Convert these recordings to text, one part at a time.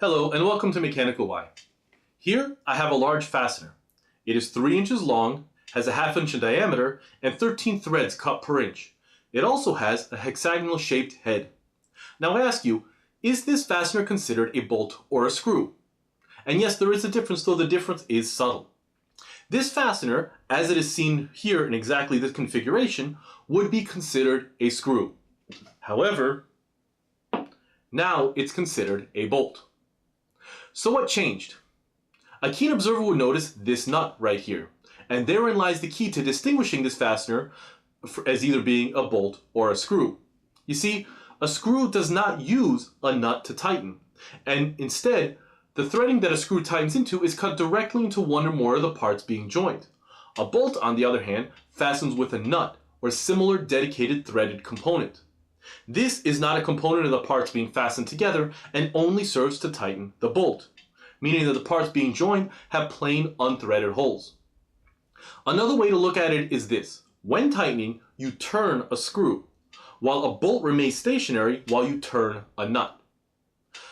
Hello and welcome to Mechanical Y. Here I have a large fastener. It is 3 inches long, has a 1/2 inch in diameter, and 13 threads cut per inch. It also has a hexagonal shaped head. Now I ask you, is this fastener considered a bolt or a screw? And yes, there is a difference, though the difference is subtle. This fastener, as it is seen here in exactly this configuration, would be considered a screw. However, now it's considered a bolt. So what changed? A keen observer would notice this nut right here, and therein lies the key to distinguishing this fastener as either being a bolt or a screw. You see, a screw does not use a nut to tighten, and instead, the threading that a screw tightens into is cut directly into one or more of the parts being joined. A bolt, on the other hand, fastens with a nut or similar dedicated threaded component. This is not a component of the parts being fastened together and only serves to tighten the bolt, meaning that the parts being joined have plain unthreaded holes. Another way to look at it is this. When tightening, you turn a screw, while a bolt remains stationary while you turn a nut.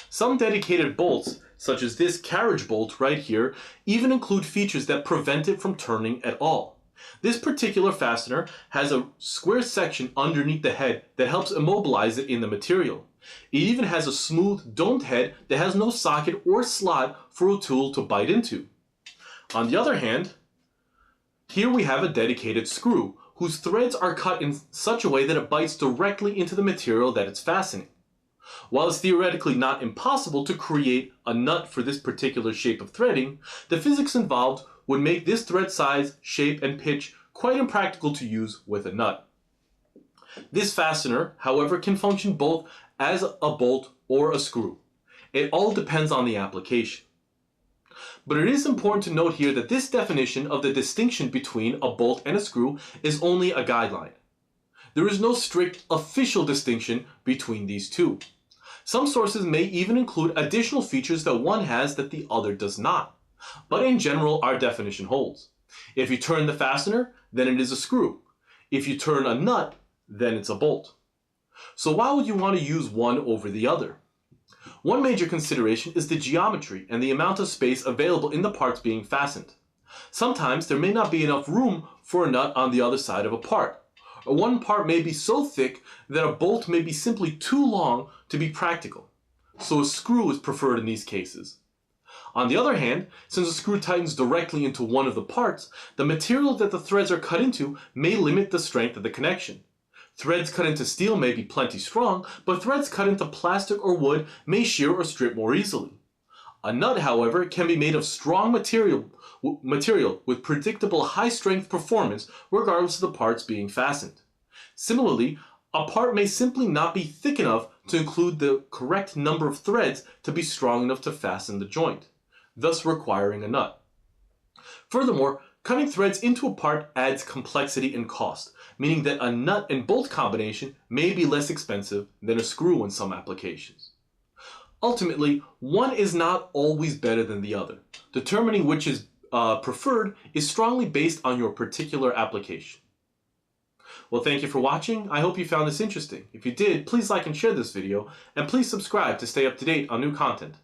Some dedicated bolts, such as this carriage bolt right here, even include features that prevent it from turning at all. This particular fastener has a square section underneath the head that helps immobilize it in the material. It even has a smooth domed head that has no socket or slot for a tool to bite into. On the other hand, here we have a dedicated screw whose threads are cut in such a way that it bites directly into the material that it's fastening. While it's theoretically not impossible to create a nut for this particular shape of threading, the physics involved would make this thread size, shape, and pitch quite impractical to use with a nut. This fastener, however, can function both as a bolt or a screw. It all depends on the application. But it is important to note here that this definition of the distinction between a bolt and a screw is only a guideline. There is no strict official distinction between these two. Some sources may even include additional features that one has that the other does not. But in general, our definition holds. If you turn the fastener, then it is a screw. If you turn a nut, then it's a bolt. So why would you want to use one over the other? One major consideration is the geometry and the amount of space available in the parts being fastened. Sometimes there may not be enough room for a nut on the other side of a part. Or one part may be so thick that a bolt may be simply too long to be practical. So a screw is preferred in these cases. On the other hand, since a screw tightens directly into one of the parts, the material that the threads are cut into may limit the strength of the connection. Threads cut into steel may be plenty strong, but threads cut into plastic or wood may shear or strip more easily. A nut, however, can be made of strong material with predictable high-strength performance regardless of the parts being fastened. Similarly, a part may simply not be thick enough to include the correct number of threads to be strong enough to fasten the joint, thus requiring a nut. Furthermore, cutting threads into a part adds complexity and cost, meaning that a nut and bolt combination may be less expensive than a screw in some applications. Ultimately, one is not always better than the other. Determining which is preferred is strongly based on your particular application. Well, thank you for watching. I hope you found this interesting. If you did, please like and share this video, and please subscribe to stay up to date on new content.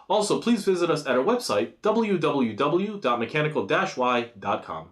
Also, please visit us at our website, www.mechanical-y.com.